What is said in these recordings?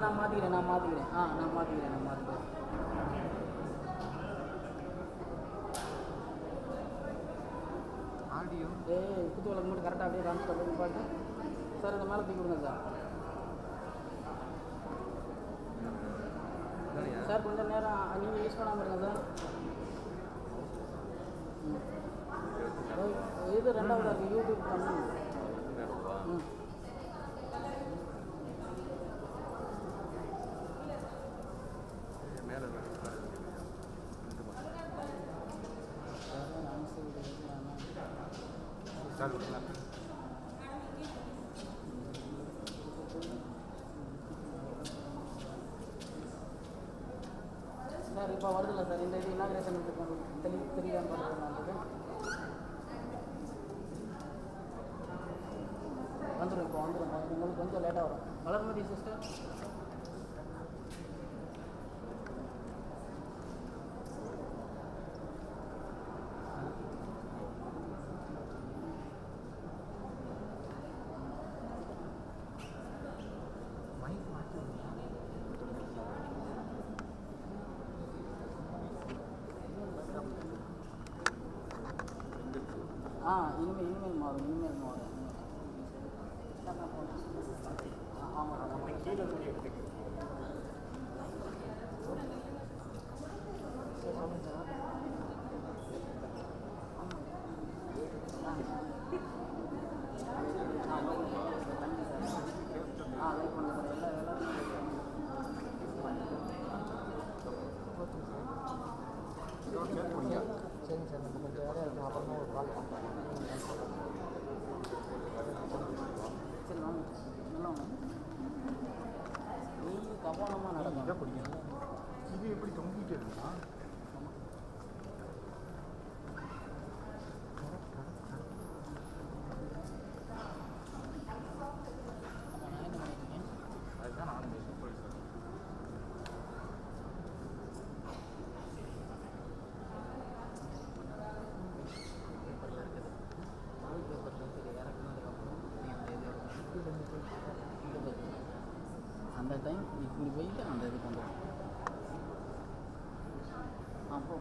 நான் மாற்றிக்கிறேன் நான் மாற்றிக்கிறேன் ஆடியோ குத்துவலுக்கு மட்டும் கரெக்டாக அப்படியே காமிச்சு பண்ணி பாட்டு சார் இந்த மேலே தூக்கி கொடுங்க சார் கொஞ்சம் நேரம் நீங்கள் யூஸ் பண்ணாமல் இருங்க சார் இது ரெண்டாவதாக இருக்குது யூடியூப் பண்ணுங்க சார் இப்போ வருதில்ல சார் இந்த இது இனாகிரேஷன் தெரியாமல் பண்ணுறது வந்துடும் இப்போ வந்துடும் உங்களுக்கு கொஞ்சம் லேட்டாக வரும் வளர்மதி சிஸ்டர் இனிமேல் மாறும் ஆமாம் கீழே சரி சார் நம்ம கொஞ்சம் வேலையாக இருக்கும் அப்புறமா ஒரு கால் பண்ணுறோம் சரி வாங்க நல்லா நீ கவனமாக நடக்க பிடிக்கும் இது எப்படி தொங்கிட்டு இருக்குன்னா அதுதான் நானும் அந்த டைம் இப்படி போயிட்டு அந்த இது பண்ணுறோம் அப்போ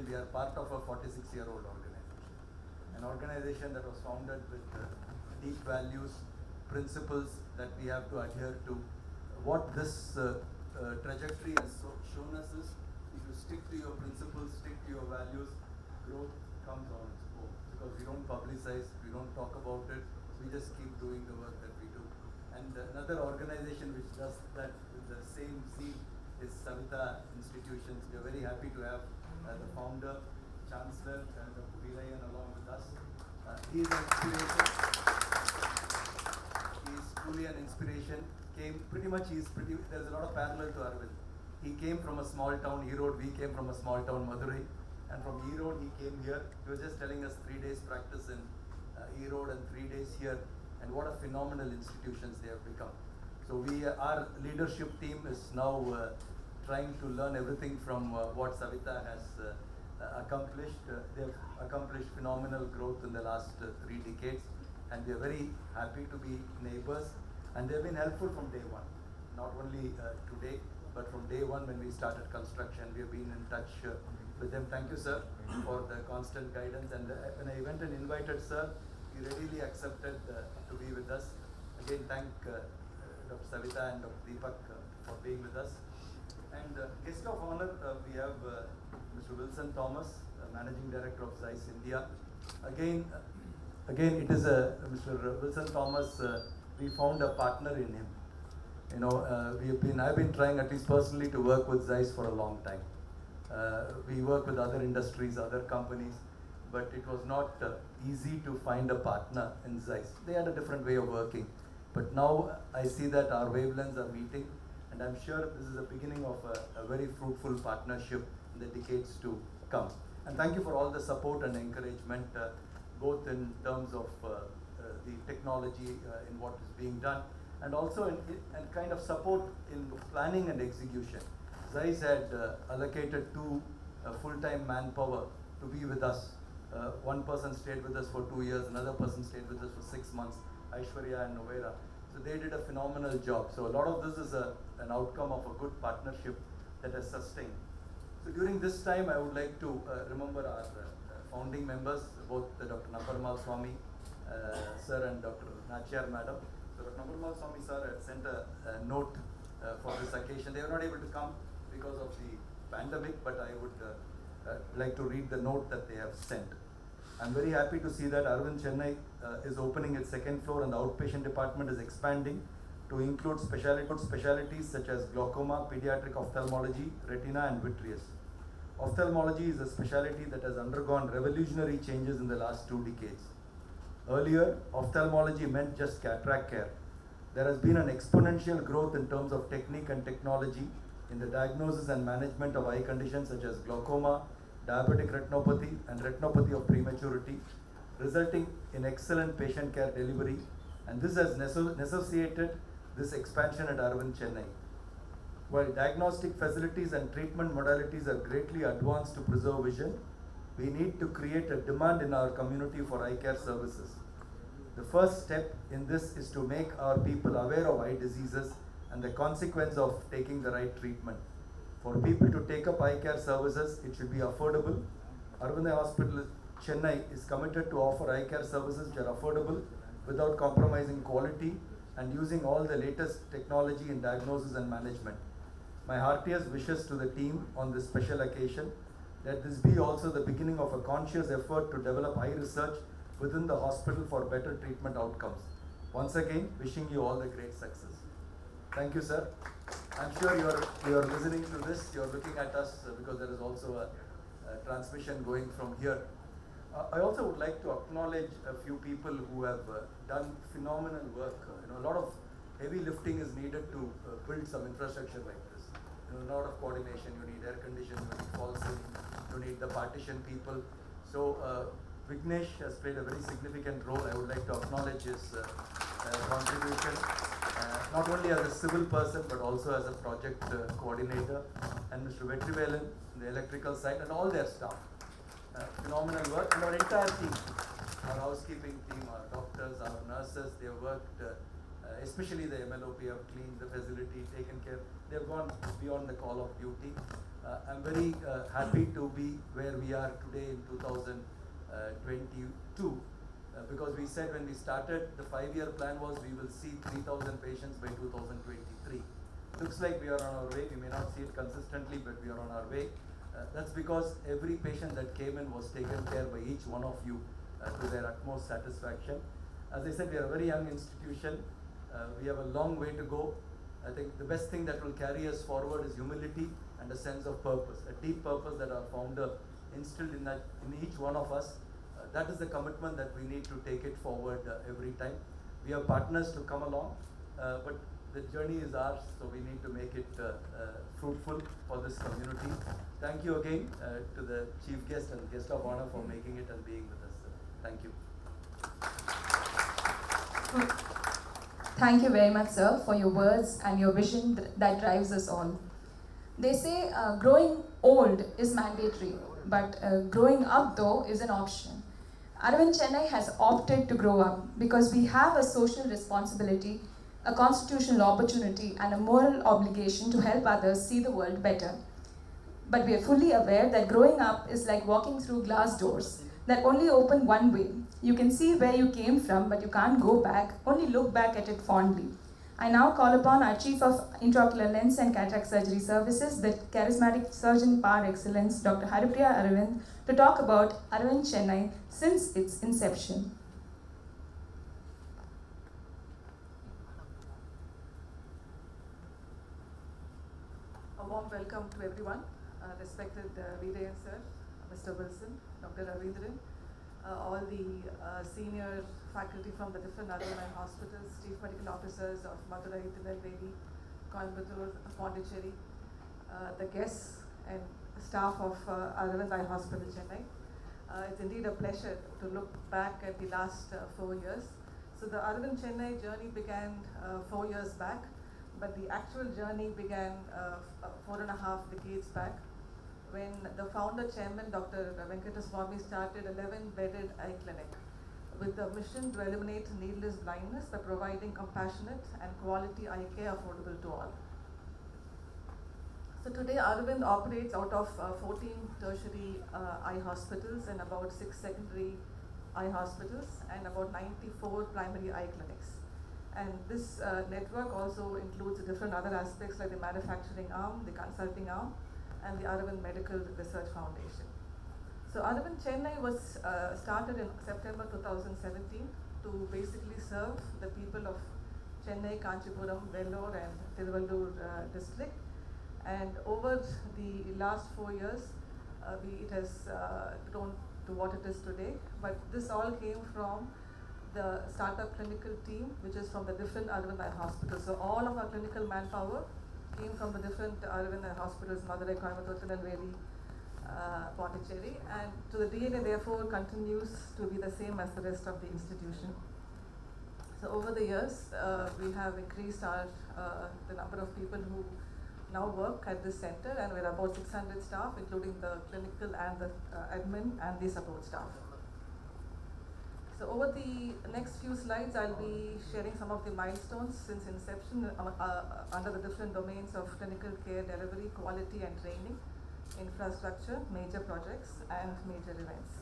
We are part of a 46-year-old organization. An organization that was founded with deep values, principles that we have to adhere to. What this trajectory has shown us is, if you stick to your principles, stick to your values, growth comes on its own. Because we don't publicize, we don't talk about it, we just keep doing the work that we do. And another organization which does that with the same zeal is Saveetha Institutions. We are very happy to have the founder, Chancellor, and Veeraiyan along with us. He is an inspiration. He is truly an inspiration. There's a lot of parallel to Aravind. He came from a small town, Erode. We came from a small town, Madurai. And from Erode, he came here. He was just telling us 3 days practice in Erode and 3 days here. And what a phenomenal institutions they have become. So our leadership team is now trying to learn everything from what Saveetha has accomplished. They have accomplished phenomenal growth in the last 3 decades, and we are very happy to be neighbors. And they have been helpful from day one, not only today, but from day one when we started construction. We have been in touch with them. Thank you, sir, for the constant guidance. And when I went and invited sir, he readily accepted to be with us. Again, thank Dr. Saveetha and Dr. Deepak for being with us. And guest of honor, we have Mr. Wilson Thomas, Managing Director of Zeiss India. Again, it is Mr. Wilson Thomas. We found a partner in him. You know, I've been trying, at least personally, to work with Zeiss for a long time. We work with other industries, other companies, but it was not easy to find a partner in Zeiss. They had a different way of working. But now I see that our wavelengths are meeting, and I'm sure this is the beginning of a very fruitful partnership in the decades to come. And thank you for all the support and encouragement, both in terms of the technology in what is being done, and also in kind of support in planning and execution. Zeiss had allocated 2 full-time manpower to be with us. One person stayed with us for 2 years, another person stayed with us for 6 months, Aishwarya and Novera. So they did a phenomenal job. So a lot of this is an outcome of a good partnership that has sustained. So during this time, I would like to remember our founding members, both Dr. Naparmal Swami sir and Dr. Nachyar madam. So Dr. Naparmal Swami sir had sent a note for this occasion. They were not able to come because of the pandemic, but I would like to read the note that they have sent. I'm very happy to see that Aravind Chennai is opening its 2nd floor and the outpatient department is expanding to include specialties such as glaucoma, pediatric ophthalmology, retina and vitreous. Ophthalmology is a specialty that has undergone revolutionary changes in the last 2 decades. Earlier, ophthalmology meant just cataract care. There has been an exponential growth in terms of technique and technology in the diagnosis and management of eye conditions such as glaucoma, diabetic retinopathy and retinopathy of prematurity, resulting in excellent patient care delivery, and this has necessitated this expansion at Aravind Chennai. While diagnostic facilities and treatment modalities are greatly advanced to preserve vision, we need to create a demand in our community for eye care services. The first step in this is to make our people aware of eye diseases and the consequence of taking the right treatment. For people to take up eye care services, it should be affordable. Aravind Hospital Chennai is committed to offer eye care services which are affordable without compromising quality and using all the latest technology in diagnosis and management. My heartiest wishes to the team on this special occasion. Let this be also the beginning of a conscious effort to develop eye research within the hospital for better treatment outcomes. Once again, wishing you all the great success. Thank you, sir. I'm sure you are listening to this. You are looking at us because there is also a transmission going from here. I also would like to acknowledge a few people who have done phenomenal work. A lot of heavy lifting is needed to build some infrastructure like this. A lot of coordination. You need air conditioning, you need fall ceiling, you need the partition people. So Vignesh has played a very significant role. I would like to acknowledge his contribution, not only as a civil person but also as a project coordinator, and Mr. Veeraiyan, the electrical side, and all their staff. Phenomenal work, and our entire team, our housekeeping team, our doctors, our nurses, they have worked, especially the MLOP have cleaned the facility, taken care. They have gone beyond the call of duty. I'm very happy to be where we are today in 2022, because we said when we started, the 5-year plan was we will see 3,000 patients by 2023. Looks like we are on our way. We may not see it consistently, but we are on our way. That's because every patient that came in was taken care by each one of you to their utmost satisfaction. As I said, we are a very young institution. We have a long way to go. I think the best thing that will carry us forward is humility and a sense of purpose, a deep purpose that our founder instilled in each one of us. That is the commitment that we need to take it forward every time. We have partners to come along, but the journey is ours, so we need to make it fruitful for this community. Thank you again to the chief guest and guest of honor for making it and being with us. Thank you. Thank you very much, sir, for your words and your vision that drives us all. They say growing old is mandatory, but growing up, though, is an option. Aravind Chennai has opted to grow up because we have a social responsibility, a constitutional opportunity, and a moral obligation to help others see the world better. But we are fully aware that growing up is like walking through glass doors that only open one way. You can see where you came from, but you can't go back, only look back at it fondly. I now call upon our Chief of Intraocular Lens and Cataract Surgery Services, the charismatic surgeon par excellence, Dr. Haripriya Aravind, to talk about Aravind Chennai since its inception. A warm welcome to everyone, respected Veeraiyan sir, Mr. Wilson, Dr. Ravindran, all the senior faculty from the different other 9 hospitals, chief medical officers of Madurai, Tirunelveli, Coimbatore, Pondicherry, the guests and staff of Aravind Eye Hospital, Chennai. It's indeed a pleasure to look back at the last 4 years. So the Aravind Chennai journey began 4 years back, but the actual journey began 4.5 decades back, when the founder chairman, Dr. Venkateswamy, started 11-bedded eye clinic with the mission to eliminate needless blindness by providing compassionate and quality eye care affordable to all. So today Aravind operates out of 14 tertiary eye hospitals and about 6 secondary eye hospitals and about 94 primary eye clinics. And this network also includes different other aspects like the manufacturing arm, the consulting arm, and the Aravind Medical Research Foundation. So Aravind Chennai was started in September 2017 to basically serve the people of Chennai, Kanchipuram, Vellore and Tiruvallur district. And over the last 4 years, it has grown to what it is today. But this all came from the startup clinical team, which is from the different Aravind Eye hospitals. So all of our clinical manpower came from the different Aravind Eye hospitals, Madurai, Coimbatore, Tirunelveli, Pondicherry, and so the DNA therefore continues to be the same as the rest of the institution. So over the years, we have increased the number of people who now work at this center, and we're about 600 staff, including the clinical and the admin and the support staff. So over the next few slides, I'll be sharing some of the milestones since inception under the different domains of clinical care delivery, quality and training, infrastructure, major projects and major events.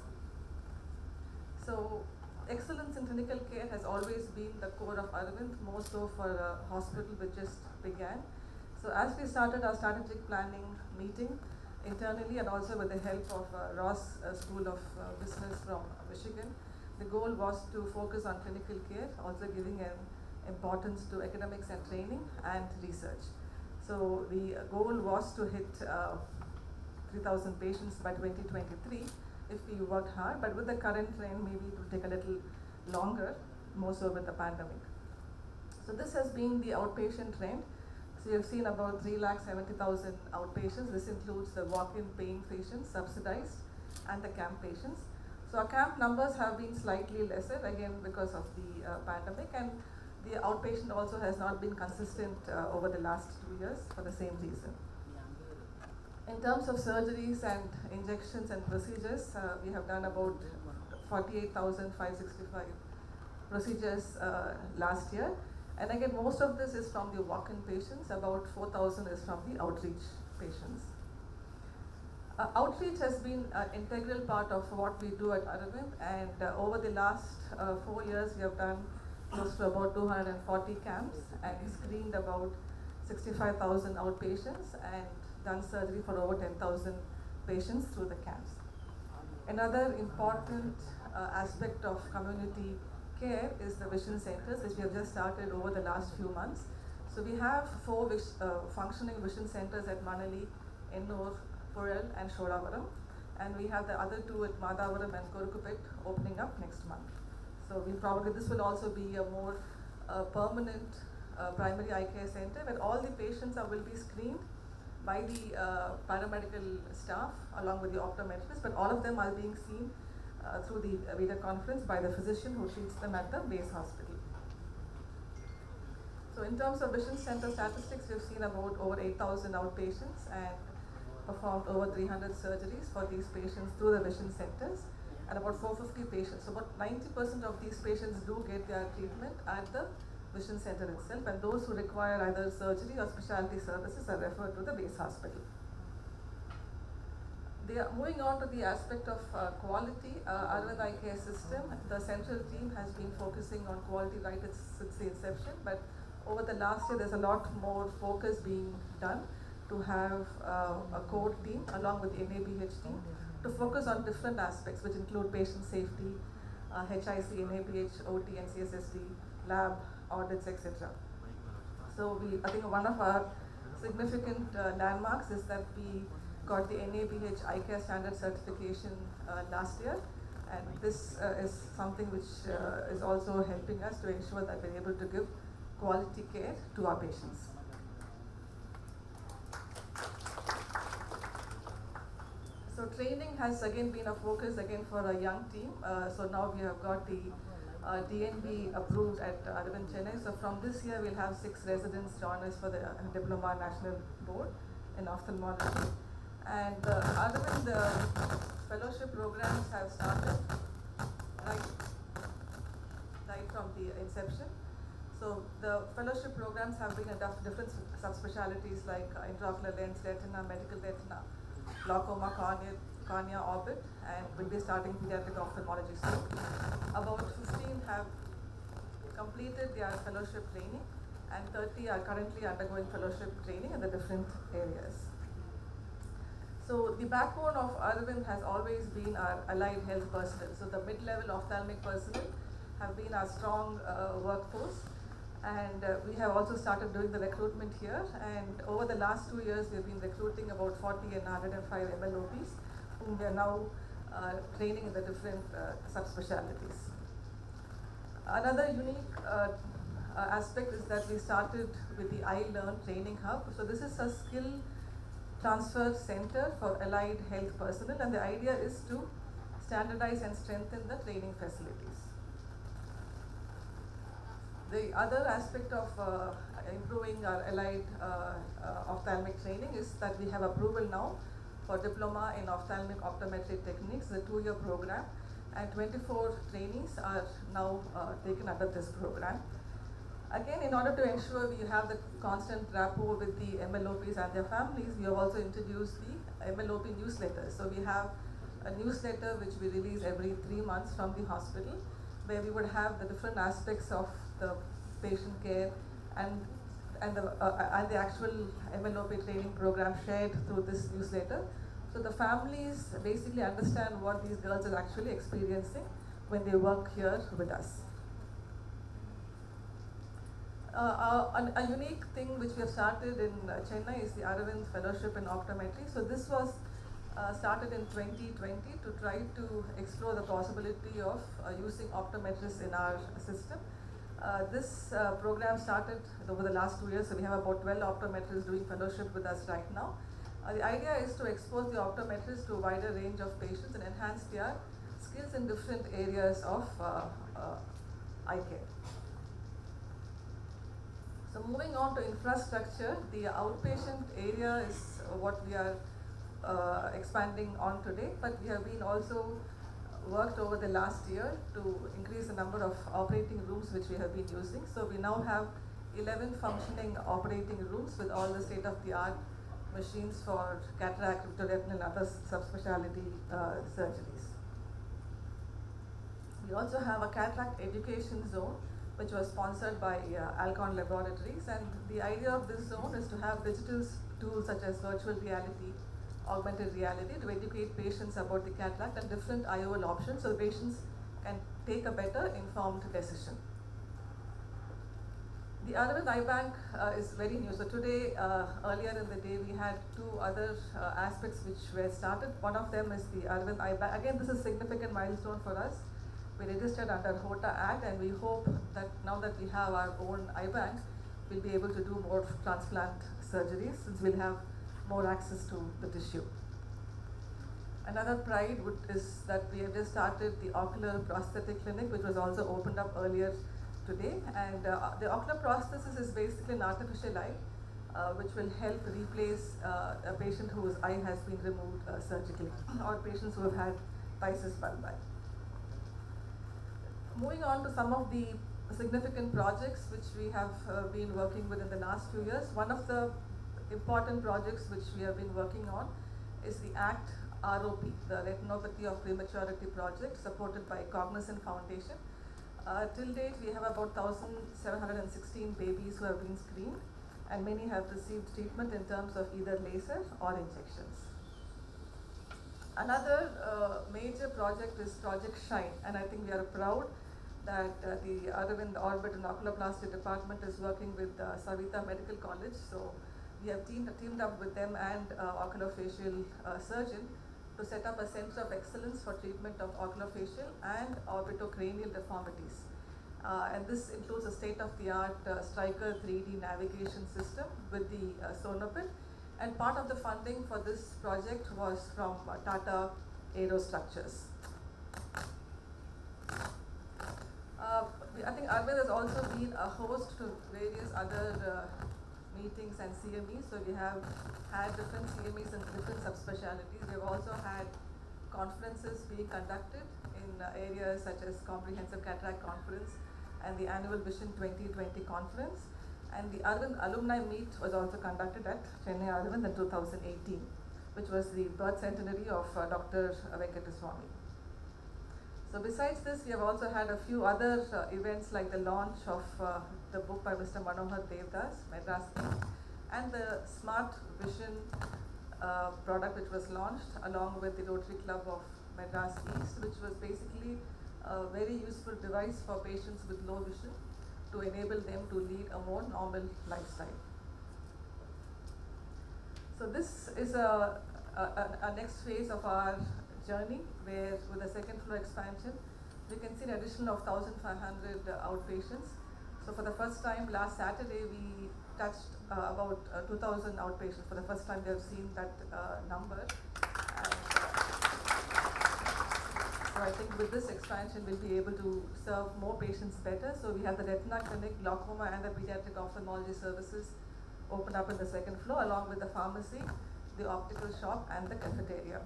So excellence in clinical care has always been the core of Aravind, more so for a hospital which just began. So as we started our strategic planning meeting internally and also with the help of Ross School of Business from Michigan, the goal was to focus on clinical care, also giving an importance to academics and training and research. So the goal was to hit 3,000 patients by 2023 if we worked hard, but with the current trend, maybe it will take a little longer, more so with the pandemic. So this has been the outpatient trend. So you have seen about 3,70,000 outpatients. This includes the walk-in paying patients, subsidized, and the camp patients. So our camp numbers have been slightly lesser, again because of the pandemic, and the outpatient also has not been consistent over the last 2 years for the same reason. In terms of surgeries and injections and procedures, we have done about 48,565 procedures last year. And again, most of this is from the walk-in patients, about 4,000 is from the outreach patients. Outreach has been an integral part of what we do at Aravind, and over the last 4 years, we have done close to about 240 camps and screened about 65,000 outpatients and done surgery for over 10,000 patients through the camps. Another important aspect of community care is the vision centers, which we have just started over the last few months. So we have 4 functioning vision centers at Manali, Ennur, Pural and Sholavaram, and we have the other 2 at Madavaram and Korukupet opening up next month. So this will also be a more permanent primary eye care center where all the patients will be screened by the paramedical staff along with the optometrist, but all of them are being seen through the video conference by the physician who treats them at the base hospital. So in terms of vision center statistics, we've seen about over 8,000 outpatients and performed over 300 surgeries for these patients through the vision centers, and about 450 patients. So about 90% of these patients do get their treatment at the vision center itself, and those who require either surgery or specialty services are referred to the base hospital. They are moving on to the aspect of quality. Aravind Eye Care System, the central team has been focusing on quality since the inception, but over the last year there's a lot more focus being done to have a core team along with the NABH team to focus on different aspects, which include patient safety, HIC, NABH, OT and CSSD, lab, audits, etc. So I think one of our significant landmarks is that we got the NABH Eye Care Standard certification last year, and this is something which is also helping us to ensure that we're able to give quality care to our patients. So training has again been a focus for a young team. So now we have got the DNB approved at Aravind Chennai. So from this year we'll have 6 residents join us for the Diploma National Board in Ophthalmology. And Aravind fellowship programs have started right from the inception. So the fellowship programs have been in different subspecialties like intraocular lens, retina, medical retina, glaucoma, cornea, orbit, and we'll be starting pediatric ophthalmology soon. About 15 have completed their fellowship training, and 30 are currently undergoing fellowship training in the different areas. So the backbone of Aravind has always been our allied health personnel. So the mid-level ophthalmic personnel have been our strong workforce, And we have also started doing the recruitment here, and over the last 2 years we have been recruiting about 40 and 105 MLOPs whom we are now training in the different subspecialties. Another unique aspect is that we started with the iLearn Training Hub. So this is a skill transfer center for allied health personnel, and the idea is to standardize and strengthen the training facilities. The other aspect of improving our allied ophthalmic training is that we have approval now for diploma in ophthalmic optometry techniques, the 2-year program, and 24 trainees are now taken under this program. Again, in order to ensure we have the constant rapport with the MLOPs and their families, we have also introduced the MLOP newsletters. So we have a newsletter which we release every 3 months from the hospital, where we would have the different aspects of the patient care and the actual MLOP training program shared through this newsletter. So the families basically understand what these girls are actually experiencing when they work here with us. A unique thing which we have started in Chennai is the Aravind Fellowship in Optometry. So this was started in 2020 to try to explore the possibility of using optometrists in our system. This program started over the last 2 years, so we have about 12 optometrists doing fellowship with us right now. The idea is to expose the optometrists to a wider range of patients and enhance their skills in different areas of eye care. So moving on to infrastructure, the outpatient area is what we are expanding on today, but we have been also worked over the last year to increase the number of operating rooms which we have been using. So we now have 11 functioning operating rooms with all the state-of-the-art machines for cataract, vitreoretinal and other subspecialty surgeries. We also have a cataract education zone which was sponsored by Alcon Laboratories, and the idea of this zone is to have digital tools such as virtual reality, augmented reality to educate patients about the cataract and different IOL options so the patients can take a better informed decision. The Aravind Eye Bank is very new. So today, earlier in the day, we had 2 other aspects which were started. One of them is the Aravind Eye Bank. Again, this is a significant milestone for us. We registered under HOTA Act, and we hope that now that we have our own eye bank, we'll be able to do more transplant surgeries since we'll have more access to the tissue. Another pride is that we have just started the ocular prosthetic clinic, which was also opened up earlier today. And the ocular prosthesis is basically an artificial eye, which will help replace a patient whose eye has been removed surgically, or patients who have had phthisis bulbi. Moving on to some of the significant projects which we have been working with in the last few years. One of the important projects which we have been working on is the ACT ROP, the Retinopathy of Prematurity project, supported by Cognizant Foundation. Till date, we have about 1,716 babies who have been screened, and many have received treatment in terms of either laser or injections. Another major project is Project Shine, and I think we are proud that the Aravind Orbit and Oculoplasty Department is working with Saveetha Medical College. So we have teamed up with them and oculofacial surgeon to set up a center of excellence for treatment of oculofacial and orbitocranial deformities. And this includes a state-of-the-art Striker 3D navigation system with the Sonopit. And part of the funding for this project was from Tata Aerostructures. I think Aravind has also been a host to various other meetings and CMEs. So we have had different CMEs in different subspecialties. We have also had conferences being conducted in areas such as Comprehensive Cataract Conference and the annual Vision 2020 conference. And the Aravind Alumni Meet was also conducted at Chennai Aravind in 2018, which was the birth centenary of Dr. Venkateswamy. So besides this, we have also had a few other events like the launch of the book by Mr. Manohar Devdas, Madras East, and the Smart Vision product which was launched along with the Rotary Club of Madras East, which was basically a very useful device for patients with low vision to enable them to lead a more normal lifestyle. So this is a next phase of our journey, where with the second floor expansion, we can see an addition of 1,500 outpatients. So for the first time, last Saturday, we touched about 2,000 outpatients. For the first time, we have seen that number. And, so I think with this expansion, we'll be able to serve more patients better. So we have the retina clinic, glaucoma, and the pediatric ophthalmology services opened up in the second floor, along with the pharmacy, the optical shop, and the cafeteria.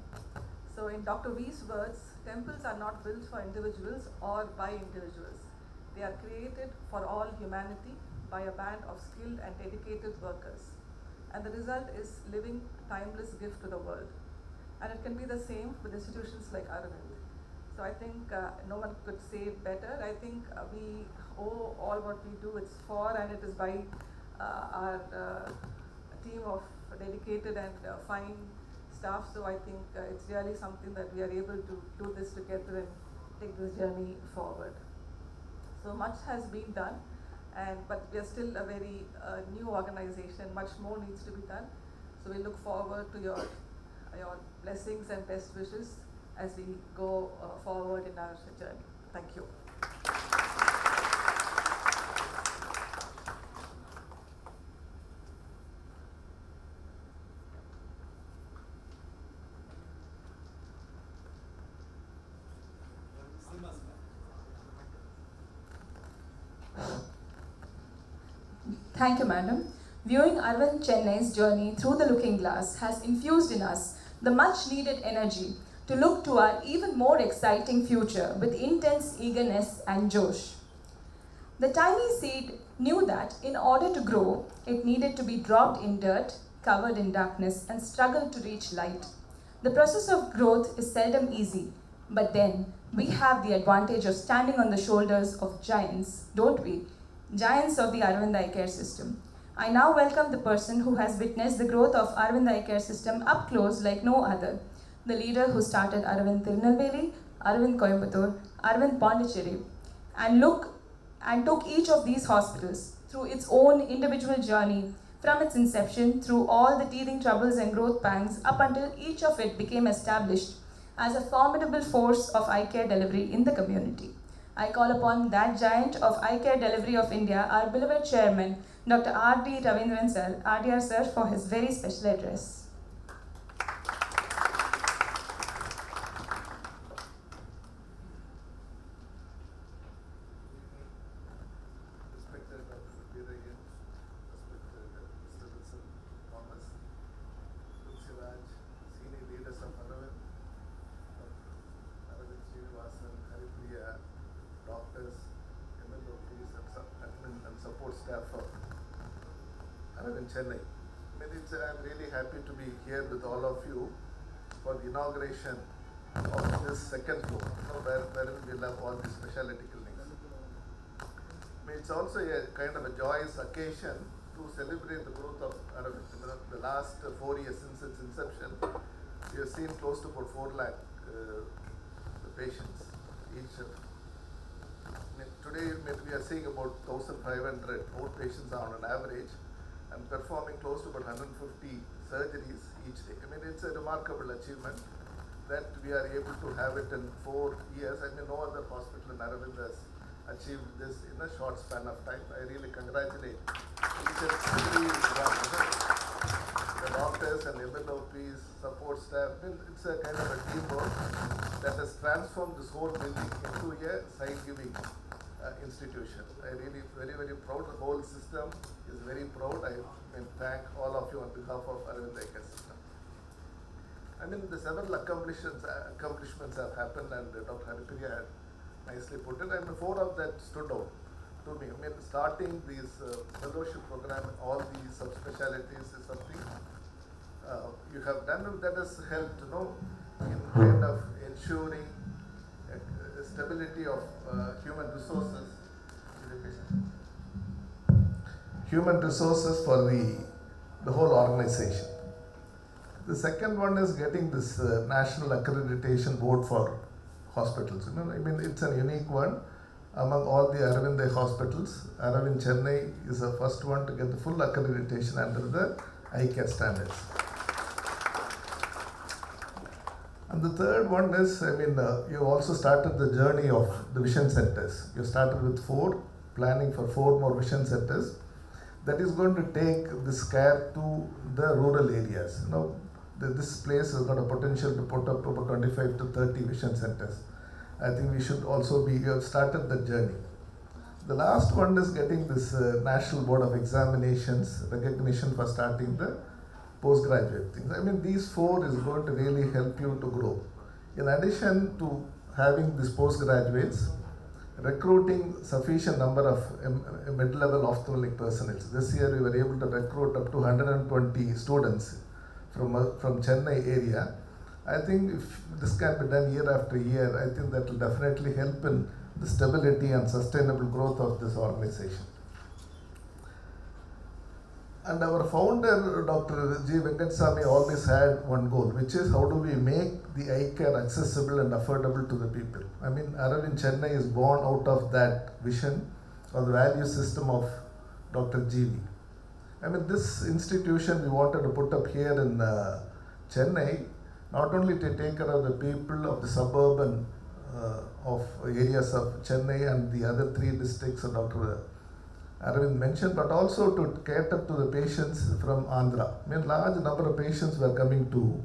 So in Dr. V's words, temples are not built for individuals or by individuals. They are created for all humanity by a band of skilled and dedicated workers. And the result is living timeless gift to the world. And it can be the same with institutions like Aravind. So I think no one could say it better. I think we owe all what we do, it's for and it is by our team of dedicated and fine staff. So I think it's really something that we are able to do this together and take this journey forward. So much has been done, but we are still a very new organization. Much more needs to be done. So we look forward to your blessings and best wishes as we go forward in our journey. Thank you. Thank you, madam. Viewing Aravind Chennai's journey through the looking glass has infused in us the much needed energy to look to our even more exciting future with intense eagerness and josh. The tiny seed knew that in order to grow, it needed to be dropped in dirt, covered in darkness, and struggled to reach light. The process of growth is seldom easy, but then we have the advantage of standing on the shoulders of giants, don't we? Giants of the Aravind Eye Care System. I now welcome the person who has witnessed the growth of Aravind Eye Care System up close like no other. The leader who started Aravind Tirunelveli, Aravind Coimbatore, Aravind Pondicherry, and took each of these hospitals through its own individual journey from its inception through all the teething troubles and growth pangs up until each of it became established as a formidable force of eye care delivery in the community. I call upon that giant of eye care delivery of India, our beloved chairman, Dr. R.D. Ravindran sir, RDR sir, for his very special address. Respected Dr. Veeraiyan, respected Mr. Wilson Thomas, Tulsiraj, senior leaders of Aravind, Aravind Srinivasan, Haripriya, doctors, MLOPs, admin and support staff of Aravind Chennai. I'm really happy to be here with all of you for the inauguration of this second floor, where we'll have all the specialty clinics. It's also a kind of a joyous occasion to celebrate the growth of Aravind. The last 4 years since its inception, we have seen close to about 4 lakh patients each. Today we are seeing about 1,500 outpatients on an average and performing close to about 150 surgeries each day. It's a remarkable achievement that we are able to have it in 4 years. No other hospital in Aravind has achieved this in a short span of time. I really congratulate each and every one, the doctors and MLOPs, support staff. It's a kind of a teamwork that has transformed this whole building into a sight-giving institution. I really very, very proud. The whole system is very proud. I thank all of you on behalf of Aravind Eye Care System. The several accomplishments have happened, and Dr. Haripriya had nicely put it, and 4 of that stood out to me. Starting this fellowship program, all these subspecialties is something you have done, and that has helped, in kind of ensuring stability of human resources. Human resources for the whole organization. The second one is getting this National Accreditation Board for hospitals. It's a unique one. among all the Aravind Eye hospitals. Aravind Chennai is the first one to get the full accreditation under the eye care standards. And the third one is, you also started the journey of the vision centers. You started with 4, planning for 4 more vision centers. That is going to take this care to the rural areas. This place has got a potential to put up about 25 to 30 vision centers. I think we should also we have started the journey. The last one is getting this National Board of Examinations recognition for starting the postgraduate things. These 4 is going to really help you to grow. In addition to having these postgraduates, recruiting sufficient number of mid-level ophthalmic personnel. This year we were able to recruit up to 120 students from Chennai area. I think if this can be done year after year, I think that will definitely help in the stability and sustainable growth of this organization. And our founder, Dr. G. Venkateswamy, always had one goal, which is how do we make the eye care accessible and affordable to the people. Aravind Chennai is born out of that vision or the value system of Dr. G.V. This institution we wanted to put up here in Chennai, not only to take care of the people of the suburban of areas of Chennai and the other 3 districts of Dr. Aravind mentioned, but also to cater to the patients from Andhra. Large number of patients were coming to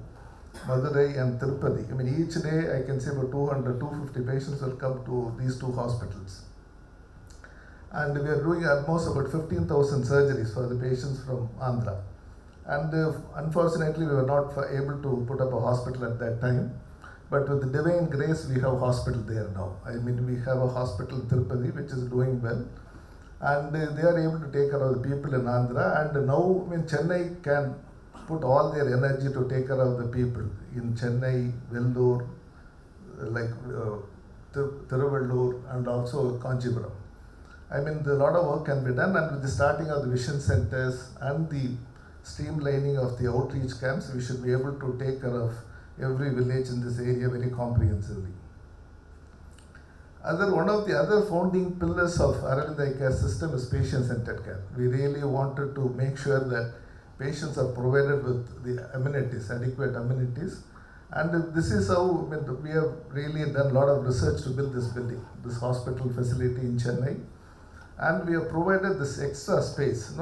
Madurai and Tirupati. Each day I can say about 200, 250 patients will come to these 2 hospitals. And we are doing almost about 15,000 surgeries for the patients from Andhra. And unfortunately, we were not able to put up a hospital at that time. But with the divine grace, we have a hospital there now. We have a hospital in Tirupati, which is doing well. And they are able to take care of the people in Andhra. And now Chennai can put all their energy to take care of the people in Chennai, Vellore, Tiruvallur, and also Kanchipuram. A lot of work can be done, and with the starting of the vision centers and the streamlining of the outreach camps, we should be able to take care of every village in this area very comprehensively. One of the other founding pillars of Aravind Eye Care system is patient-centered care. We really wanted to make sure that patients are provided with the amenities, adequate amenities. And this is how we have really done a lot of research to build this building, this hospital facility in Chennai. And we have provided this extra space,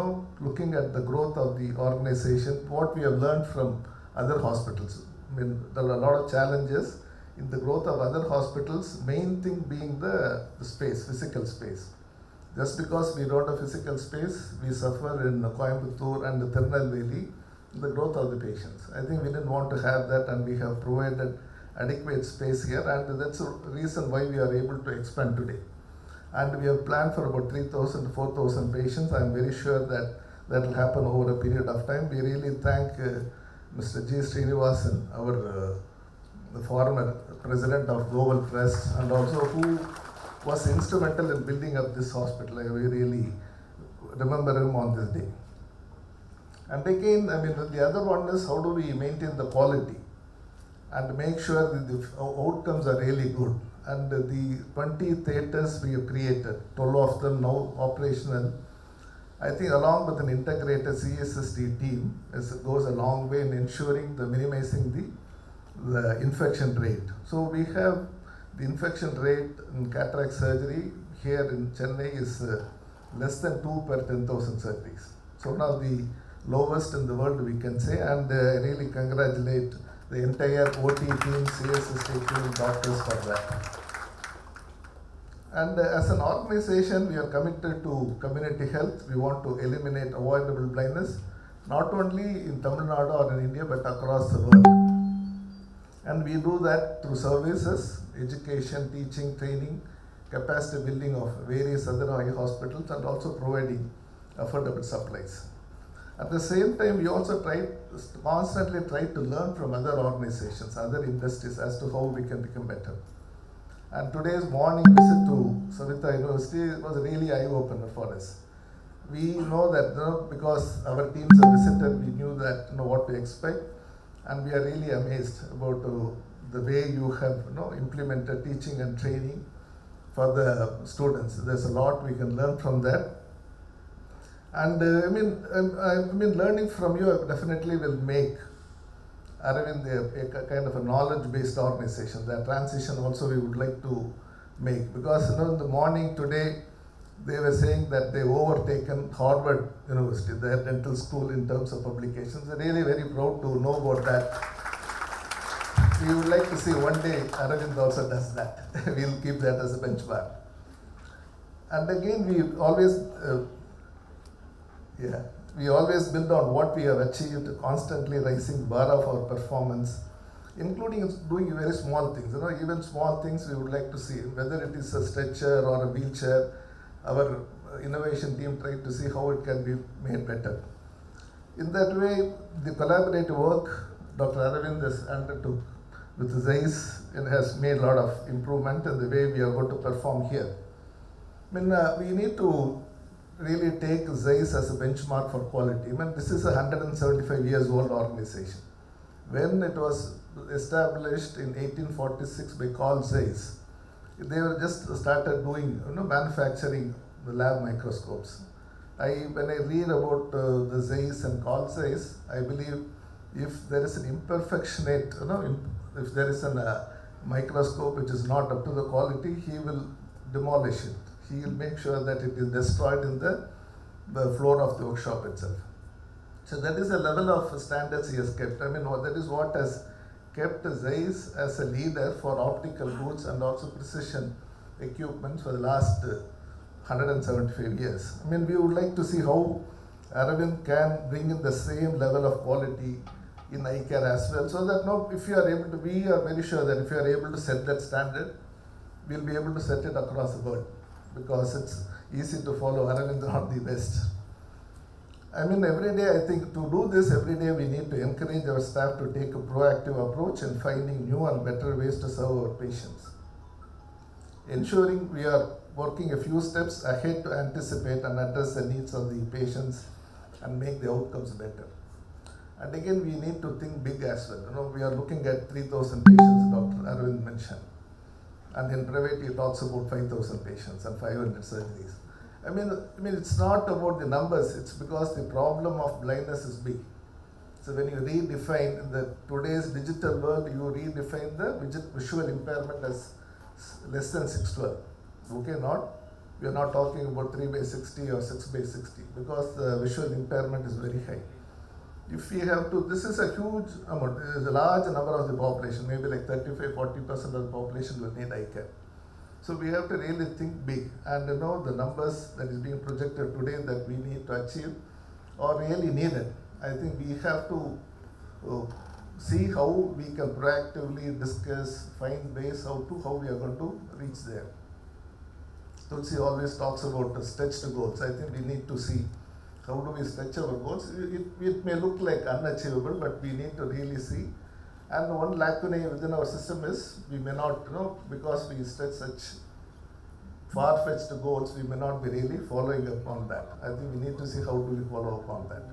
looking at the growth of the organization, what we have learned from other hospitals. There are a lot of challenges in the growth of other hospitals, main thing being the space, physical space. Just because we don't have physical space, we suffer in Coimbatore and Tirunelveli in the growth of the patients. I think we didn't want to have that, and we have provided adequate space here, and that's the reason why we are able to expand today. And we have planned for about 3,000 to 4,000 patients. I am very sure that that will happen over a period of time. We really thank Mr. G. Srinivasan, the former president of Global Trust, and also who was instrumental in building up this hospital. I really remember him on this day. And again, the other one is how do we maintain the quality and make sure that the outcomes are really good. And the 20 theatres we have created, 12 of them now operational. I think along with an integrated CSSD team, it goes a long way in ensuring the minimizing the infection rate. So we have the infection rate in cataract surgery here in Chennai is less than 2 per 10,000 surgeries. So now the lowest in the world we can say, and I really congratulate the entire OT team, CSSD team, doctors for that. And as an organization, we are committed to community health. We want to eliminate avoidable blindness, not only in Tamil Nadu or in India, but across the world. And we do that through services, education, teaching, training, capacity building of various other eye hospitals, and also providing affordable supplies. At the same time, we also constantly try to learn from other organizations, other industries as to how we can become better. And today's morning visit to Saveetha University was really eye-opener for us. We know that because our teams have visited, we knew that what to expect, and we are really amazed about the way you have implemented teaching and training for the students. There's a lot we can learn from that. And learning from you definitely will make Aravind a kind of a knowledge-based organization. That transition also we would like to make, because in the morning today they were saying that they've overtaken Harvard University, their dental school, in terms of publications. They're really very proud to know about that. We would like to see one day Aravind also does that. We'll keep that as a benchmark. And again, we always build on what we have achieved, constantly raising bar of our performance, including doing very small things. Even small things we would like to see, whether it is a stretcher or a wheelchair. Our innovation team tried to see how it can be made better. In that way, the collaborative work Dr. Aravind has undertook with Zeiss has made a lot of improvement in the way we are going to perform here. We need to really take Zeiss as a benchmark for quality. This is a 175 years old organization. When it was established in 1846 by Carl Zeiss, they were just started doing manufacturing the lab microscopes. When I read about the Zeiss and Carl Zeiss, I believe if there is an imperfectionate, if there is a microscope which is not up to the quality, he will demolish it. He will make sure that it is destroyed in the floor of the workshop itself. So that is a level of standards he has kept. That is what has kept Zeiss as a leader for optical goods and also precision equipment for the last 175 years. We would like to see how Aravind can bring in the same level of quality in eye care as well, so that if you are able to, we are very sure that if you are able to set that standard, we'll be able to set it across the world, because it's easy to follow. Aravind not the best. Every day, I think to do this, every day we need to encourage our staff to take a proactive approach in finding new and better ways to serve our patients. Ensuring we are working a few steps ahead to anticipate and address the needs of the patients and make the outcomes better. And again, we need to think big as well. We are looking at 3,000 patients, Dr. Aravind mentioned. And in private, he talks about 5,000 patients and 500 surgeries. It's not about the numbers, it's because the problem of blindness is big. So when you redefine in today's digital world, you redefine the visual impairment as less than 612. Okay, we are not talking about 3/60 or 6/60, because the visual impairment is very high. If we have to, this is a huge amount, there is a large number of the population, maybe like 35-40% of the population will need eye care. So we have to really think big, and the numbers that is being projected today that we need to achieve are really needed. I think we have to see how we can proactively discuss, find ways how we are going to reach there. Tulsi always talks about the stretched goals. I think we need to see how do we stretch our goals. It may look like unachievable, but we need to really see. And one lacuna within our system is we may not, because we stretch such far-fetched goals, we may not be really following up on that. I think we need to see how do we follow up on that.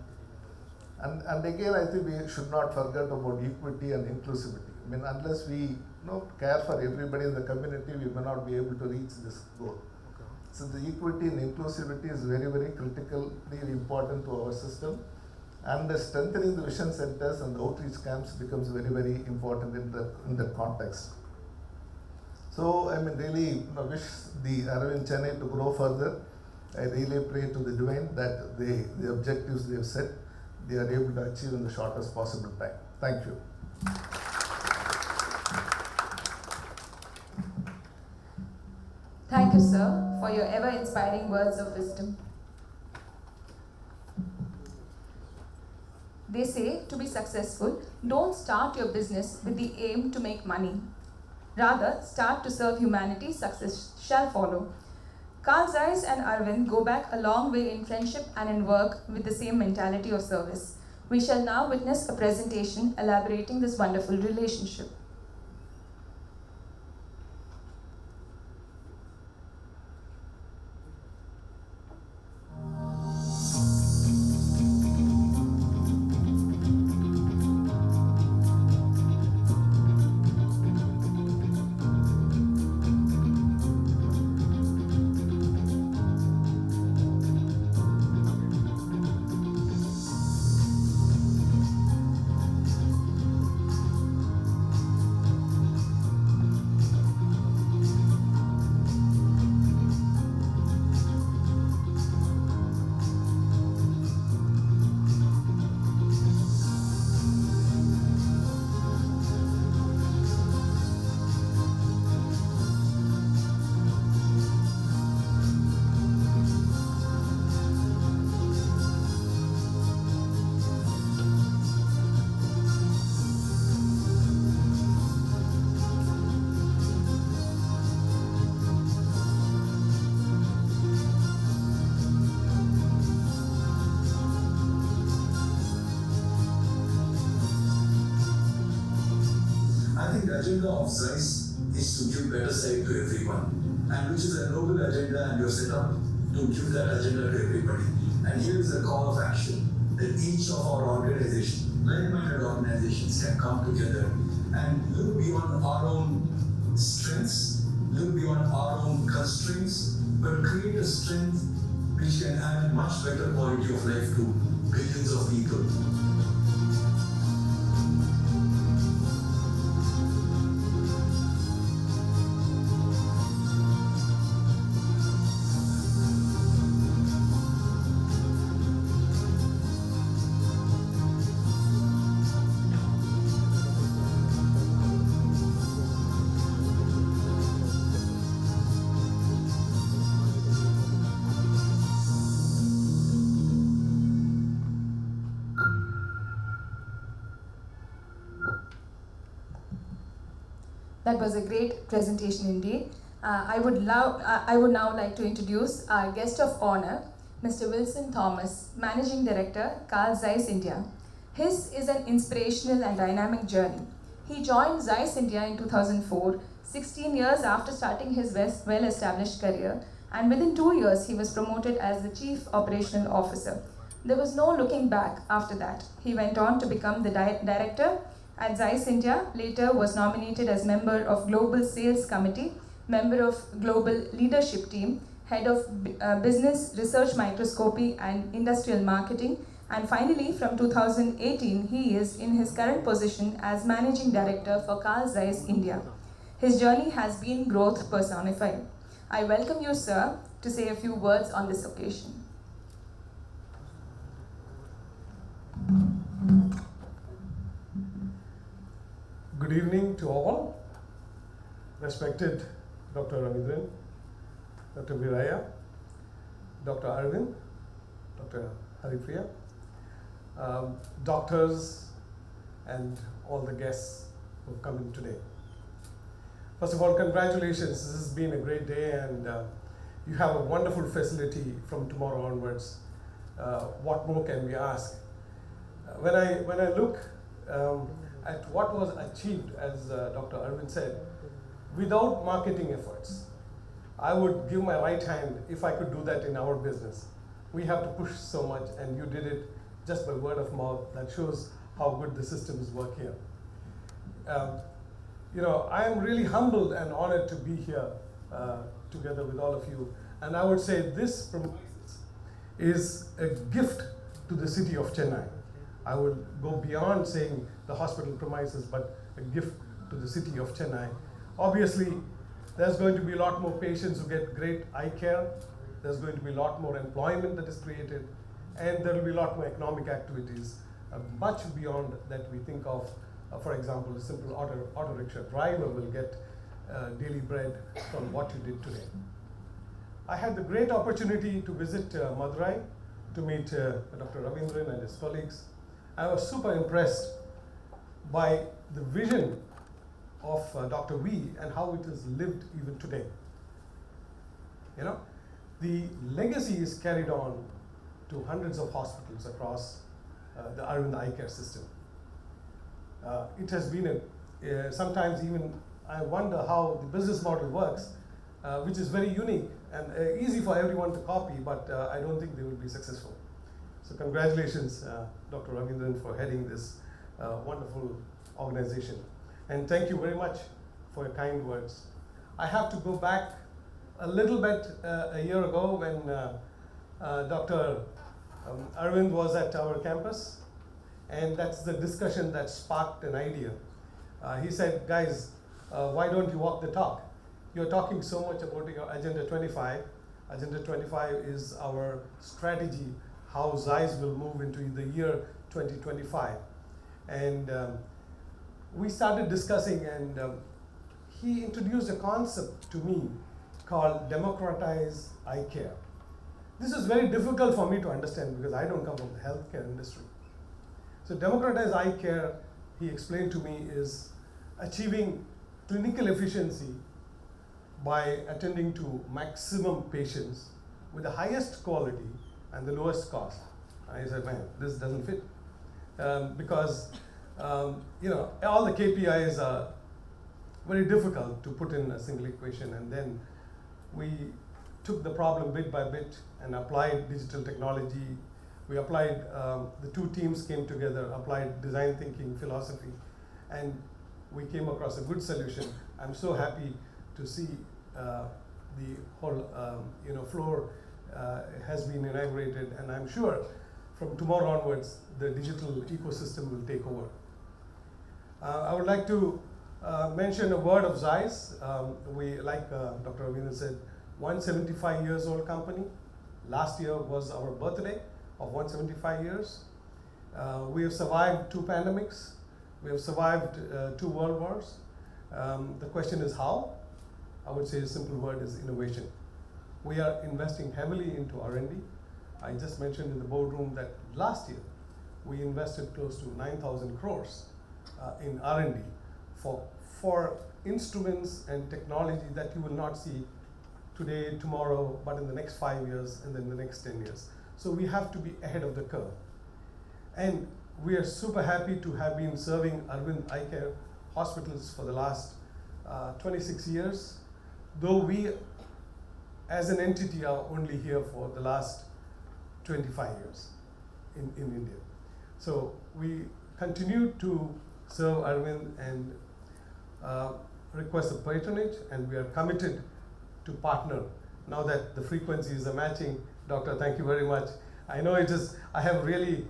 And again, I think we should not forget about equity and inclusivity. Unless we care for everybody in the community, we may not be able to reach this goal. So the equity and inclusivity is very, very critically important to our system. And strengthening the vision centers and the outreach camps becomes very, very important in that context. So really wish the Aravind Chennai to grow further. I really pray to the divine that the objectives they have set, they are able to achieve in the shortest possible time. Thank you. Thank you, sir, for your ever-inspiring words of wisdom. They say, to be successful, don't start your business with the aim to make money. Rather, start to serve humanity, success shall follow. Carl Zeiss and Aravind go back a long way in friendship and in work with the same mentality of service. We shall now witness a presentation elaborating this wonderful relationship. the agenda of Zeiss is to give better sight to everyone, and which is a noble agenda, and you're set up to give that agenda to everybody. And here is a call of action that each of our organizations, like-minded organizations, can come together and look beyond our own strengths, look beyond our own constraints, but create a strength which can add much better quality of life to billions of people. That was a great presentation indeed. I would now like to introduce our guest of honor, Mr. Wilson Thomas, Managing Director, Carl Zeiss India. His is an inspirational and dynamic journey. He joined Zeiss India in 2004, 16 years after starting his well-established career, and within 2 years he was promoted as the Chief Operational Officer. There was no looking back after that. He went on to become the director at Zeiss India, later was nominated as member of Global Sales Committee, member of Global Leadership Team, head of Business Research Microscopy and Industrial Marketing, and finally from 2018 he is in his current position as Managing Director for Carl Zeiss India. His journey has been growth personified. I welcome you, sir, to say a few words on this occasion. Good evening to all. Respected Dr. Ravindran, Dr. Veeraiyan, Dr. Aravind, Dr. Haripriya, doctors, and all the guests who have come in today. First of all, congratulations. This has been a great day, and you have a wonderful facility from tomorrow onwards. What more can we ask? When I look at what was achieved, as Dr. Aravind said, without marketing efforts, I would give my right hand if I could do that in our business. We have to push so much, and you did it just by word of mouth. That shows how good the systems work here. I am really humbled and honored to be here together with all of you. And I would say this is a gift to the city of Chennai. I would go beyond saying the hospital premises, but a gift to the city of Chennai. Obviously, there's going to be a lot more patients who get great eye care. There's going to be a lot more employment that is created, and there will be a lot more economic activities, much beyond that we think of. For example, a simple auto rickshaw driver will get daily bread from what you did today. I had the great opportunity to visit Madurai to meet Dr. Ravindran and his colleagues. I was super impressed by the vision of Dr. V and how it is lived even today. The legacy is carried on to hundreds of hospitals across the Aravind eye care system. It has been sometimes even I wonder how the business model works, which is very unique and easy for everyone to copy, but I don't think they will be successful. So congratulations, Dr. Ravindran, for heading this wonderful organization. And thank you very much for your kind words. I have to go back a little bit a year ago when Dr. Aravind was at our campus, and that's the discussion that sparked an idea. He said, guys, why don't you walk the talk? You're talking so much about your Agenda 25. Agenda 25 is our strategy, how Zeiss will move into the year 2025. And we started discussing, and he introduced a concept to me called democratize eye care. This is very difficult for me to understand because I don't come from the healthcare industry. So democratize eye care, he explained to me, is achieving clinical efficiency by attending to maximum patients with the highest quality and the lowest cost. I said, man, this doesn't fit. Because all the KPIs are very difficult to put in a single equation, and then we took the problem bit by bit and applied digital technology. We applied, the two teams came together, applied design thinking philosophy, and we came across a good solution. I'm so happy to see the whole floor has been inaugurated, and I'm sure from tomorrow onwards the digital ecosystem will take over. I would like to mention a word of Zeiss. We, like Dr. Aravind said, 175 years old company. Last year was our birthday of 175 years. We have survived 2 pandemics. We have survived 2 world wars. The question is how? I would say a simple word is innovation. We are investing heavily into R&D. I just mentioned in the boardroom that last year we invested close to 9,000 crores in R&D for instruments and technology that you will not see today, tomorrow, but in the next 5 years and then the next 10 years. So we have to be ahead of the curve. And we are super happy to have been serving Aravind Eye Care hospitals for the last 26 years, though we as an entity are only here for the last 25 years in India. So we continue to serve Aravind and request a patronage, and we are committed to partner now that the frequencies are matching. Doctor, thank you very much. I know I have really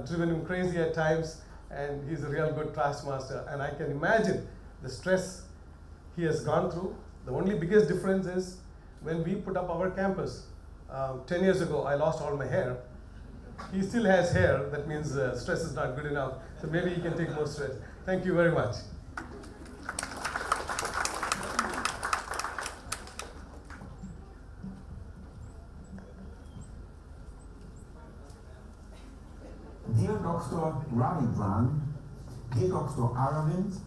driven him crazy at times, and he's a real good taskmaster, and I can imagine the stress he has gone through. The only biggest difference is when we put up our campus, 10 years ago, I lost all my hair. He still has hair, that means stress is not good enough, so maybe he can take more stress. Thank you very much. Dear Dr. Ravindran, dear Dr. Aravind,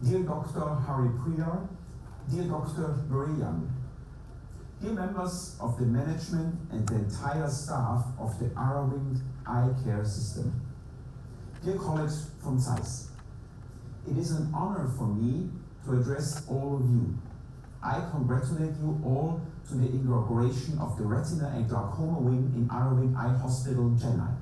dear Dr. Haripriya, dear Dr. Veeraiyan, dear members of the management and the entire staff of the Aravind Eye Care System, dear colleagues from Zeiss, it is an honor for me to address all of you. I congratulate you all to the inauguration of the Retina and Glaucoma Wing in Aravind Eye Hospital, Chennai.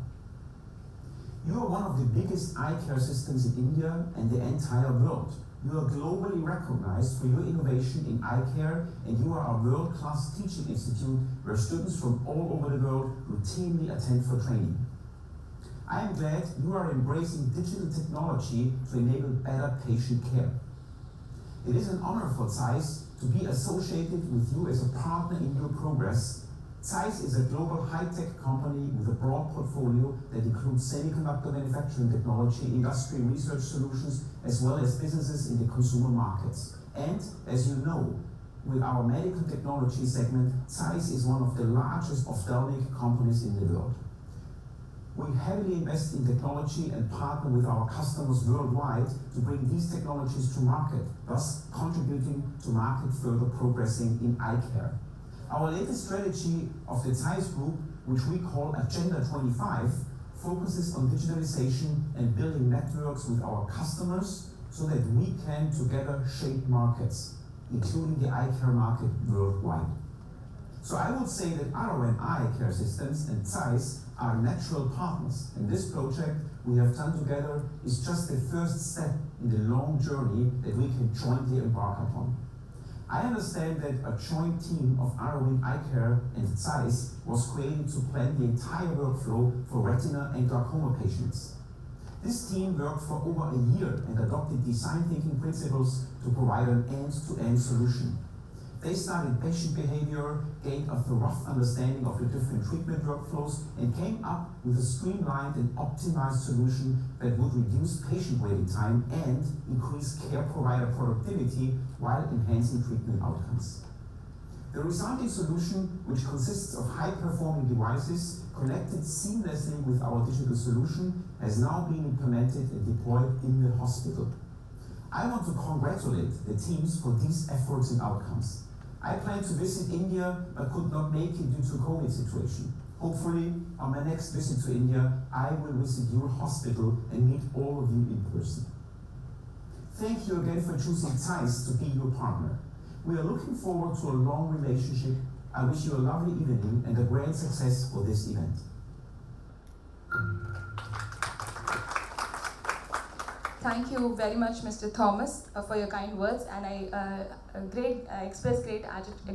You are one of the biggest eye care systems in India and the entire world. You are globally recognized for your innovation in eye care, and you are a world-class teaching institute where students from all over the world routinely attend for training. I am glad you are embracing digital technology to enable better patient care. It is an honor for Zeiss to be associated with you as a partner in your progress. Zeiss is a global high-tech company with a broad portfolio that includes semiconductor manufacturing technology, industry research solutions, as well as businesses in the consumer markets. And, as you know, with our medical technology segment, Zeiss is one of the largest ophthalmic companies in the world. We heavily invest in technology and partner with our customers worldwide to bring these technologies to market, thus contributing to market further progressing in eye care. Our latest strategy of the Zeiss Group, which we call Agenda 25, focuses on digitalization and building networks with our customers so that we can together shape markets, including the eye care market worldwide. So I would say that Aravind Eye Care Systems and Zeiss are natural partners, and this project we have done together is just the first step in the long journey that we can jointly embark upon. I understand that a joint team of Aravind Eye Care and Zeiss was created to plan the entire workflow for retina and glaucoma patients. This team worked for over a year and adopted design thinking principles to provide an end-to-end solution. They studied patient behavior, gained a rough understanding of the different treatment workflows, and came up with a streamlined and optimized solution that would reduce patient waiting time and increase care provider productivity while enhancing treatment outcomes. The resulting solution, which consists of high-performing devices connected seamlessly with our digital solution, has now been implemented and deployed in the hospital. I want to congratulate the teams for these efforts and outcomes. I plan to visit India but could not make it due to COVID situation. Hopefully, on my next visit to India, I will visit your hospital and meet all of you in person. Thank you again for choosing Zeiss to be your partner. We are looking forward to a long relationship. I wish you a lovely evening and a great success for this event. Thank you very much, Mr. Thomas, for your kind words, and I express great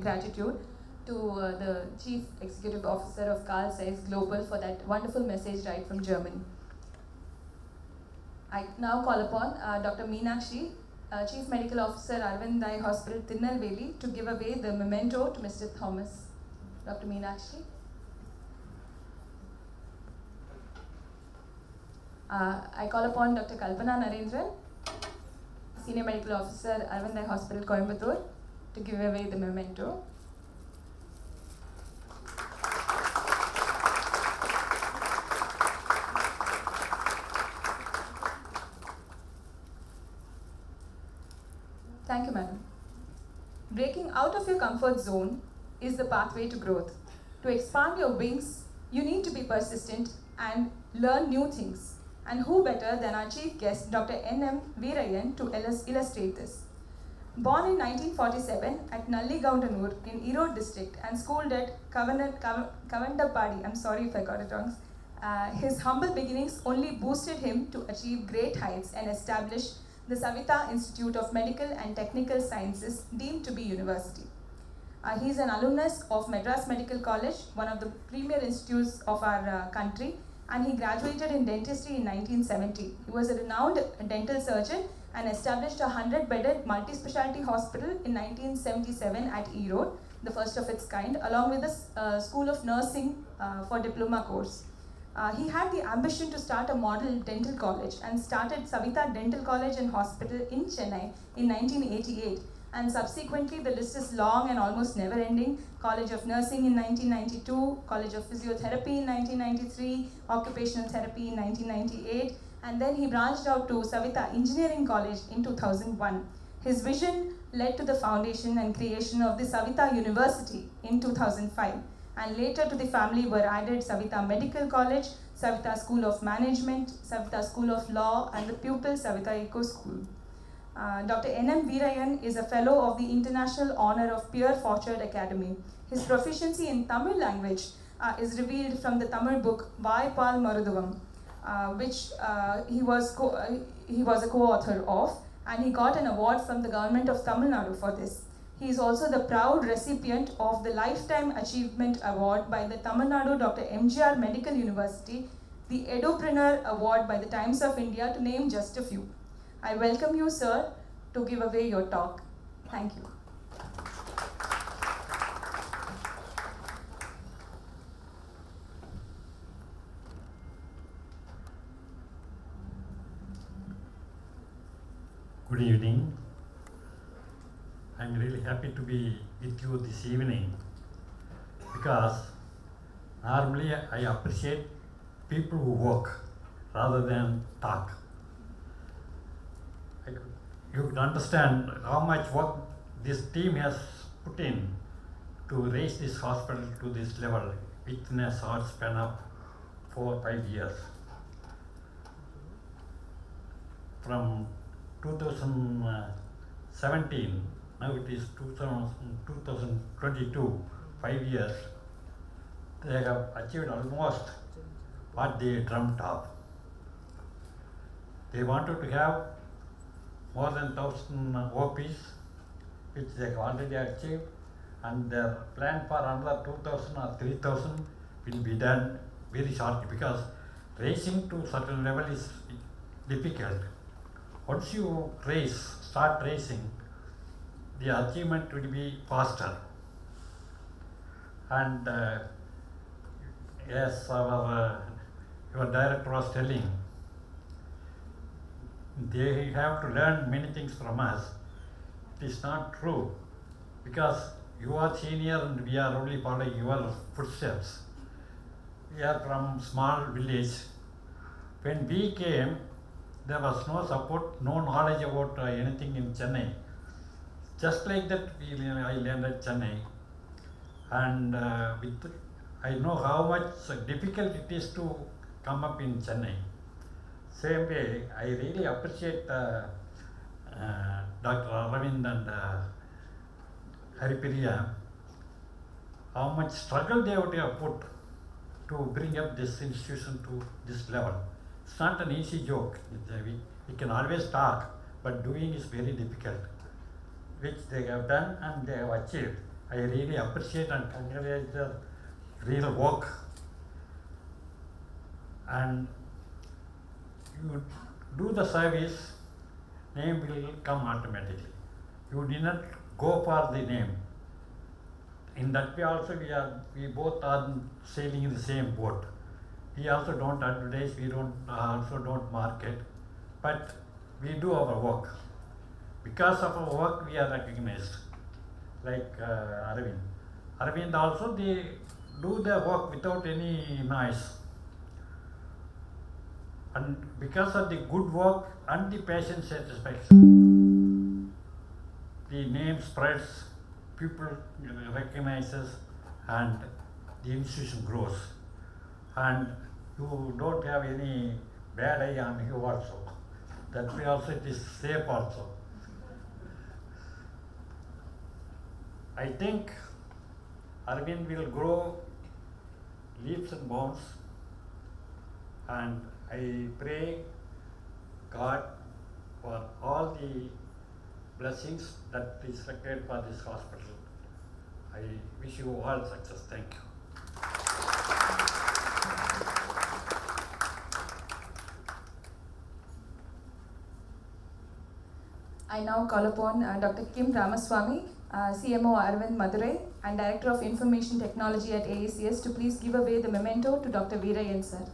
gratitude to the Chief Executive Officer of Carl Zeiss Global for that wonderful message right from Germany. I now call upon Dr. Meenakshi, Chief Medical Officer, Aravind Eye Hospital, Tirunelveli, to give away the memento to Mr. Thomas. Dr. Meenakshi. I call upon Dr. Kalpana Narendran, Senior Medical Officer, Aravind Eye Hospital, Coimbatore, to give away the memento. Thank you, madam. Breaking out of your comfort zone is the pathway to growth. To expand your wings, you need to be persistent and learn new things. And who better than our chief guest, Dr. N.M. Veeraiyan, to illustrate this. Born in 1947 at Nalligaundanur in Erode district and schooled at Kavandapadi, I'm sorry if I got it wrong, his humble beginnings only boosted him to achieve great heights and establish the Saveetha Institute of Medical and Technical Sciences, deemed to be university. He is an alumnus of Madras Medical College, one of the premier institutes of our country, and he graduated in dentistry in 1970. He was a renowned dental surgeon and established a 100-bedded multi-specialty hospital in 1977 at Erode, the first of its kind, along with the School of Nursing for diploma course. He had the ambition to start a model dental college and started Saveetha Dental College and Hospital in Chennai in 1988. And subsequently, the list is long and almost never-ending. College of Nursing in 1992, College of Physiotherapy in 1993, Occupational Therapy in 1998, and then he branched out to Saveetha Engineering College in 2001. His vision led to the foundation and creation of the Saveetha University in 2005, and later to the family were added Saveetha Medical College, Saveetha School of Management, Saveetha School of Law, and the pupil Saveetha Eco School. Dr. N.M. Veeraiyan is a fellow of the International Honor of Pierre Fauchard Academy. His proficiency in Tamil language is revealed from the Tamil book Vai Pal Maruduvam, which he was a co-author of, and he got an award from the government of Tamil Nadu for this. He is also the proud recipient of the Lifetime Achievement Award by the Tamil Nadu Dr. M.G.R. Medical University, the Edupreneur Award by the Times of India, to name just a few. I welcome you, sir, to give away your talk. Thank you. Good evening. I'm really happy to be with you this evening because normally I appreciate people who work rather than talk. You can understand how much work this team has put in to raise this hospital to this level within a short span of 4 or 5 years. From 2017, now it is 2022, 5 years, they have achieved almost what they dreamt of. They wanted to have more than 1,000 OPs, which they have already achieved, and their plan for another 2,000 or 3,000 will be done very shortly, because raising to certain level is difficult. Once you start raising, the achievement will be faster. And as your director was telling, they have to learn many things from us. It is not true, because you are senior and we are only following your footsteps. We are from small village. When we came, there was no support, no knowledge about anything in Chennai. Just like that, I landed Chennai, and I know how much difficult it is to come up in Chennai. Same way, I really appreciate Dr. Aravind and Haripriya, how much struggle they would have put to bring up this institution to this level. It's not an easy joke. We can always talk, but doing is very difficult, which they have done and they have achieved. I really appreciate and congratulate their real work. And you do the service, name will come automatically. You did not go for the name. In that way also we both are sailing in the same boat. We also don't advertise, we also don't market, but we do our work. Because of our work we are recognized, like Aravind. Aravind also, they do their work without any noise. And because of the good work and the patient satisfaction, the name spreads, people recognizes, and the institution grows. And you don't have any bad eye on you also. That way also it is safe also. I think Aravind will grow leaps and bounds, and I pray God for all the blessings that is required for this hospital. I wish you all success. Thank you. I now call upon Dr. Kim Ramaswamy, CMO Aravind Madurai and Director of Information Technology at AACS, to please give away the memento to Dr. Veeraiyan sir.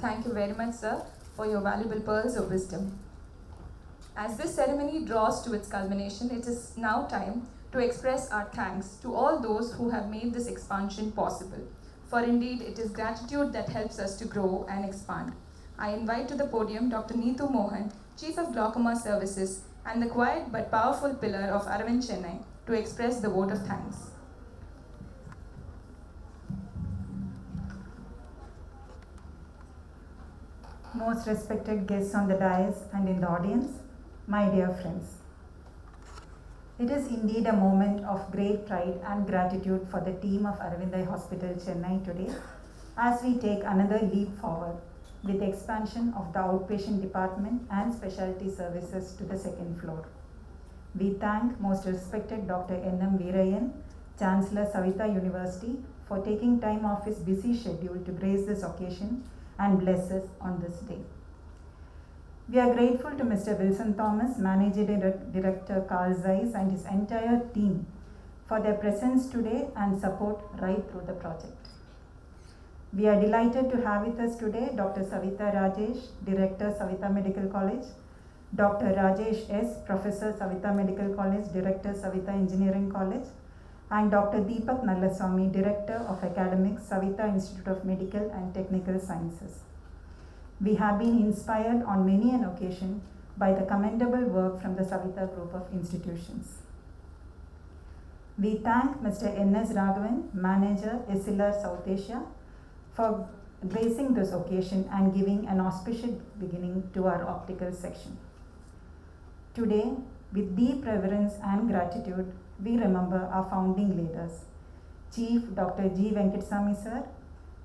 Thank you very much, sir, for your valuable pearls of wisdom. As this ceremony draws to its culmination, it is now time to express our thanks to all those who have made this expansion possible. For indeed, it is gratitude that helps us to grow and expand. I invite to the podium Dr. Neethu Mohan, Chief of Glaucoma Services, and the quiet but powerful pillar of Aravind Chennai, to express the vote of thanks. Most respected guests on the dais and in the audience, my dear friends. It is indeed a moment of great pride and gratitude for the team of Aravind Eye Hospital, Chennai today, as we take another leap forward with the expansion of the outpatient department and specialty services to the second floor. We thank most respected Dr. N.M. Veeraiyan, Chancellor, Saveetha University, for taking time off his busy schedule to grace this occasion and bless us on this day. We are grateful to Mr. Wilson Thomas, Managing Director Carl Zeiss, and his entire team for their presence today and support right through the project. We are delighted to have with us today Dr. Saveetha Rajesh, Director, Saveetha Medical College, Dr. Rajesh S., Professor, Saveetha Medical College, Director, Saveetha Engineering College, and Dr. Deepak Nallaswamy, Director of Academics, Saveetha Institute of Medical and Technical Sciences. We have been inspired on many an occasion by the commendable work from the Saveetha Group of Institutions. We thank Mr. N.S. Raghavan, Manager, ESILAR South Asia, for gracing this occasion and giving an auspicious beginning to our optical section. Today, with deep reverence and gratitude, we remember our founding leaders, Chief Dr. G. Venkateswamy sir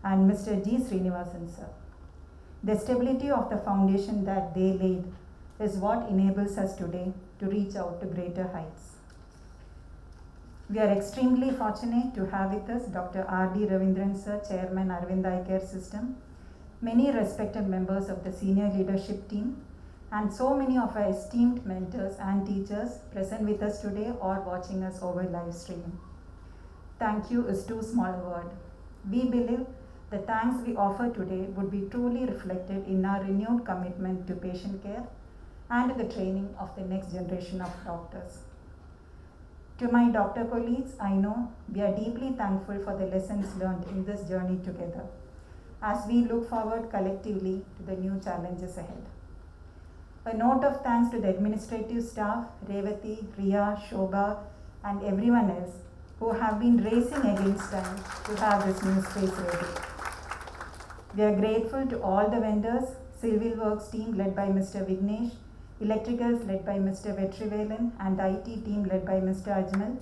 and Mr. G. Srinivasan sir. The stability of the foundation that they laid is what enables us today to reach out to greater heights. We are extremely fortunate to have with us Dr. R.D. Ravindran Sir, Chairman, Aravind Eye Care System, many respected members of the senior leadership team, and so many of our esteemed mentors and teachers present with us today or watching us over live streaming. Thank you is too small a word. We believe the thanks we offer today would be truly reflected in our renewed commitment to patient care and the training of the next generation of doctors. To my doctor colleagues, I know we are deeply thankful for the lessons learned in this journey together as we look forward collectively to the new challenges ahead. A note of thanks to the administrative staff, Revati, Riya, Shobha, and everyone else who have been racing against time to have this new space ready. We are grateful to all the vendors, Civil Works team led by Mr. Vignesh, Electricals led by Mr. Vetrivelan, and IT team led by Mr. Ajmal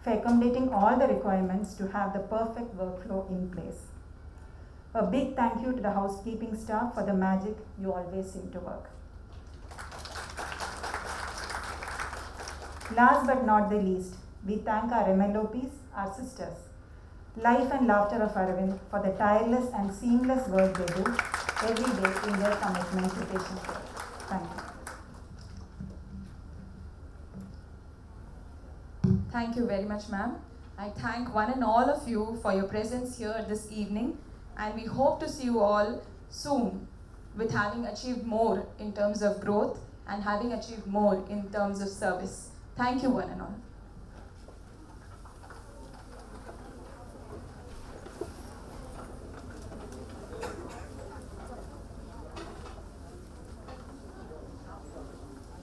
for accommodating all the requirements to have the perfect workflow in place. A big thank you to the housekeeping staff for the magic you always seem to work. Last but not the least, we thank our MLOPs, our sisters, Life and Laughter of Aravind, for the tireless and seamless work they do every day in their commitment to patient care. Thank you. Thank you very much, ma'am. I thank one and all of you for your presence here this evening, and we hope to see you all soon with having achieved more in terms of growth and having achieved more in terms of service. Thank you, one and all.